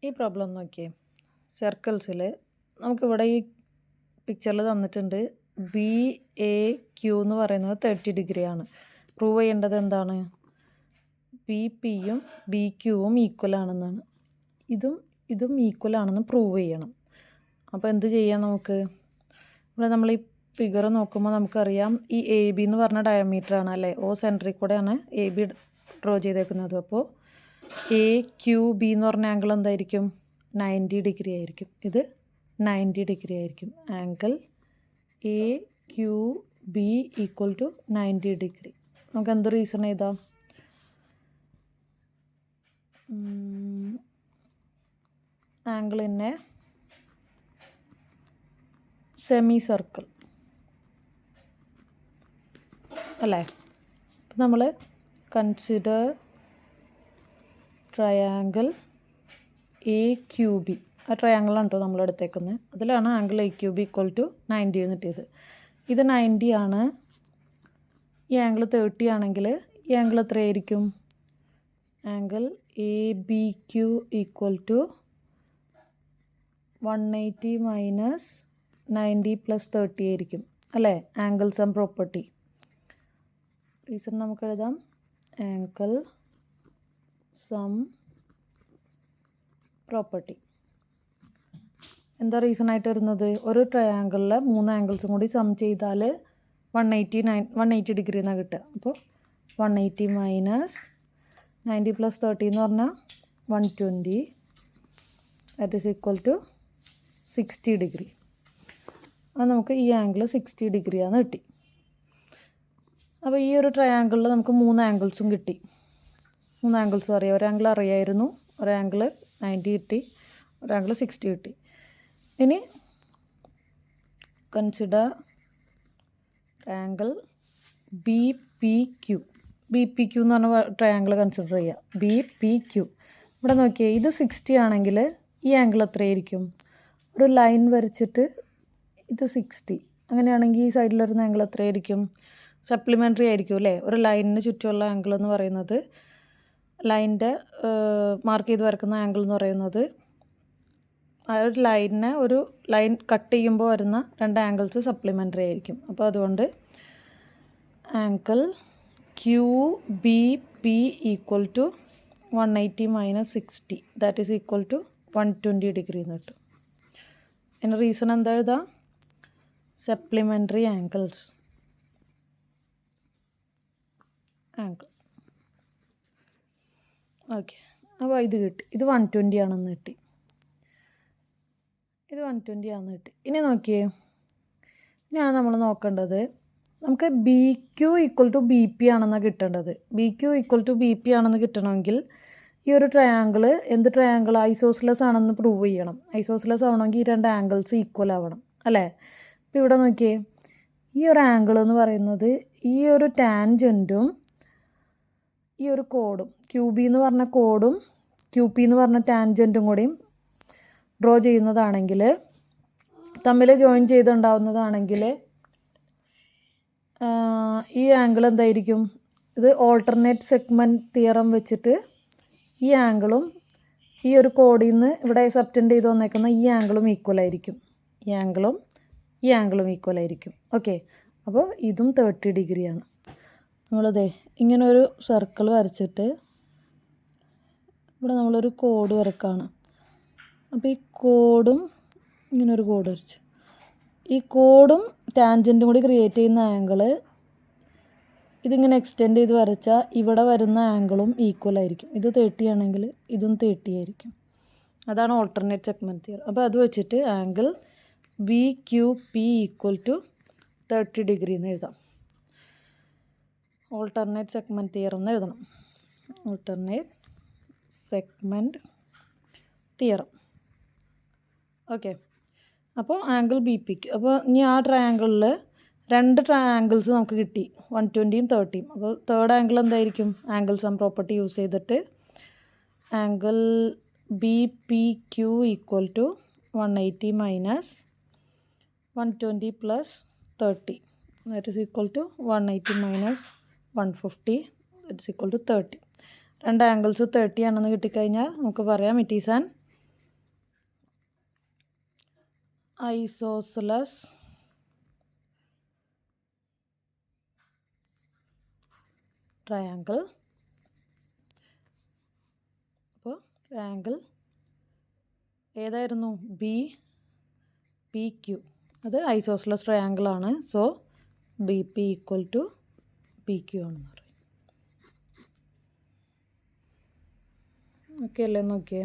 ഈ പ്രോബ്ലം നോക്കിയേ. സർക്കിൾസിൽ നമുക്കിവിടെ ഈ പിക്ചറിൽ തന്നിട്ടുണ്ട് ബി എ ക്യൂ എന്ന് പറയുന്നത് 30 ഡിഗ്രിയാണ്. പ്രൂവ് ചെയ്യേണ്ടത് എന്താണ്? ബി പിയും ബി ക്യൂവും ഈക്വൽ ആണെന്നാണ്. ഇതും ഈക്വൽ ആണെന്ന് പ്രൂവ് ചെയ്യണം. അപ്പോൾ എന്ത് ചെയ്യാം നമുക്ക്? ഇവിടെ നമ്മൾ ഈ ഫിഗർ നോക്കുമ്പോൾ നമുക്കറിയാം ഈ എ ബി എന്ന് പറഞ്ഞ ഡയമീറ്റർ ആണ് അല്ലേ? ഓ സെൻറ്ററിൽ കൂടെയാണ് എ ബി ഡ്രോ ചെയ്തേക്കുന്നത്. അപ്പോൾ എ ക്യൂ ബി എന്ന് പറഞ്ഞ ആംഗിൾ എന്തായിരിക്കും? 90 ഡിഗ്രി ആയിരിക്കും. ഇത് 90 ഡിഗ്രി ആയിരിക്കും. Angle A Q B equal to 90 degree. നമുക്ക് എന്ത് റീസൺ ചെയ്താൽ ആംഗിളിനെ സെമി സർക്കിൾ അല്ലേ? അപ്പം നമ്മൾ consider triangle A Q B. ആ ട്രയാങ്കിളാണ് കേട്ടോ നമ്മൾ എടുത്തേക്കുന്നത്. അതിലാണ് angle A Q B equal to 90 എന്ന് കിട്ടിയത്. ഇത് 90 ആണ്. ഈ ആംഗിൾ 30 ആണെങ്കിൽ ഈ ആംഗിൾ എത്രയായിരിക്കും? Angle A B Q equal to 180 minus 90 plus 30 ആയിരിക്കും അല്ലേ? Angle sum property. റീസൺ നമുക്ക് എഴുതാം. ആംഗിൾ സം പ്രോപ്പർട്ടി എന്താ റീസൺ ആയിട്ട് വരുന്നത്? ഒരു ട്രയാങ്കിളിലെ 3 ആംഗിൾസും കൂടി സം ചെയ്താൽ 180 ഡിഗ്രി എന്നാണ് കിട്ടുക. അപ്പോൾ 180 മൈനസ് 90 പ്ലസ് 30 എന്ന് പറഞ്ഞാൽ 120. That is equal to 60 degree. അത് നമുക്ക് ഈ ആംഗിൾ 60 ഡിഗ്രിയാന്ന് കിട്ടി. അപ്പോൾ ഈ ഒരു ട്രയാങ്കിളിൽ നമുക്ക് 3 ആംഗിൾസും കിട്ടി. 3 ആംഗിൾസും അറിയാം. ഒരു ആംഗിൾ അറിയായിരുന്നു, ഒരു ആംഗിൾ 90 കിട്ടി, ഒരു ആംഗിൾ 60 കിട്ടി. ഇനി consider triangle B P Q. B P Q എന്ന് പറഞ്ഞ ട്രയാങ്കിൾ കൺസിഡർ ചെയ്യുക. B P Q. ഇവിടെ നോക്കിയേ, ഇത് 60 ആണെങ്കിൽ ഈ ആംഗിൾ എത്രയായിരിക്കും? ഒരു ലൈൻ വരച്ചിട്ട് ഇത് 60. അങ്ങനെയാണെങ്കിൽ ഈ സൈഡിൽ വരുന്ന ആംഗിൾ എത്രയായിരിക്കും? സപ്ലിമെൻ്ററി ആയിരിക്കും അല്ലേ? ഒരു ലൈനിന് ചുറ്റുമുള്ള ആംഗിൾ എന്ന് പറയുന്നത്, ലൈനിൻ്റെ മാർക്ക് ചെയ്ത് വരക്കുന്ന ആംഗിൾ എന്ന് പറയുന്നത്, ആ ഒരു ലൈനിനെ ഒരു ലൈൻ കട്ട് ചെയ്യുമ്പോൾ വരുന്ന 2 ആംഗിൾസ് സപ്ലിമെൻ്ററി ആയിരിക്കും. അപ്പോൾ അതുകൊണ്ട് angle Q B P equal to 180 minus 60 that is equal to 120 degree എന്ന് കിട്ടും. അതിന് റീസൺ എന്താ എഴുതാം? Supplementary angles. ഓക്കെ. അപ്പോൾ ഇത് കിട്ടി. ഇത് 120 ആണെന്ന് കിട്ടി. ഇത് 120 ആണെന്ന് കിട്ടി. ഇനി നോക്കിയേ, ഇനിയാണ് നമ്മൾ നോക്കേണ്ടത്. നമുക്ക് B Q equal to B P ആണെന്നാണ് കിട്ടേണ്ടത്. B Q equal to B P ആണെന്ന് കിട്ടണമെങ്കിൽ ഈ ഒരു ട്രയാങ്കിൾ എന്ത് ട്രയാങ്കിൾ? ഐസോസിലസ് ആണെന്ന് പ്രൂവ് ചെയ്യണം. ഐസോസിലസ് ആവണമെങ്കിൽ ഈ 2 ആംഗിൾസ് ഈക്വൽ ആവണം അല്ലേ? അപ്പോൾ ഇവിടെ നോക്കിയേ, ഈ ഒരു ആംഗിൾ എന്ന് പറയുന്നത് ഈ ഒരു ടാൻജൻറ്റും ഈ ഒരു കോഡും, ക്യൂ ബി എന്ന് പറഞ്ഞ കോഡും ക്യൂ പി എന്ന് പറഞ്ഞ ടാൻജൻറ്റും കൂടിയും ഡ്രോ ചെയ്യുന്നതാണെങ്കിൽ, തമ്മിൽ ജോയിൻ ചെയ്തുണ്ടാവുന്നതാണെങ്കിൽ ഈ ആംഗിൾ എന്തായിരിക്കും? ഇത് ഓൾട്ടർനേറ്റ് സെഗ്മെൻറ്റ് തിയറം വെച്ചിട്ട് ഈ ആംഗിളും ഈ ഒരു കോഡിൽ നിന്ന് ഇവിടെ സബ്റ്റൻഡ് ചെയ്ത് വന്നേക്കുന്ന ഈ ആംഗിളും ഈക്വൽ ആയിരിക്കും. ഈ ആംഗിളും ഈക്വൽ ആയിരിക്കും. ഓക്കെ. അപ്പോൾ ഇതും 30 ഡിഗ്രിയാണ്. നമ്മളതേ ഇങ്ങനെ ഒരു സർക്കിൾ വരച്ചിട്ട് ഇവിടെ നമ്മളൊരു കോഡ് വരക്കാണ്. അപ്പോൾ ഈ കോഡും ഇങ്ങനൊരു കോഡ് വരച്ച്, ഈ കോഡും ടാൻജൻറ്റും കൂടി ക്രിയേറ്റ് ചെയ്യുന്ന ആംഗിൾ ഇതിങ്ങനെ എക്സ്റ്റെൻഡ് ചെയ്ത് വരച്ചാൽ ഇവിടെ വരുന്ന ആംഗിളും ഈക്വൽ ആയിരിക്കും. ഇത് 30 ആണെങ്കിൽ ഇതും 30 ആയിരിക്കും. അതാണ് ഓൾട്ടർനേറ്റ് സെഗ്മെൻറ്റ് തിയറം. അപ്പോൾ അത് വെച്ചിട്ട് angle B Q P equal to 30 degree എന്ന് എഴുതാം. ഓൾട്ടർനേറ്റ് സെഗ്മെൻറ്റ് തിയറം എന്ന് എഴുതണം. Alternate segment theorem. ഓക്കെ. അപ്പോൾ ആംഗിൾ ബി പിക്ക്. അപ്പോൾ ഇനി ആ ട്രയാങ്കിളിൽ 2 ആംഗിൾസ് നമുക്ക് കിട്ടി, 120യും 30യും. അപ്പോൾ തേർഡ് ആംഗിൾ എന്തായിരിക്കും? ആംഗിൾ സം പ്രോപ്പർട്ടി യൂസ് ചെയ്തിട്ട് angle B P Q equal to 180 minus 120 plus 30 that is equal to 180 minus 150 that is equal to 30. 2 angles 30 ആണെന്ന് കിട്ടിക്കഴിഞ്ഞാൽ നമുക്ക് പറയാം it is an isosceles triangle. അപ്പോൾ ട്രയാങ്കിൾ ഏതായിരുന്നു? B P Q. അത് isosceles ട്രയാങ്കിളാണ്. So B P equal to P Q ആണെന്ന് പറയും. ഓക്കെ അല്ലേ? നോക്കിയേ.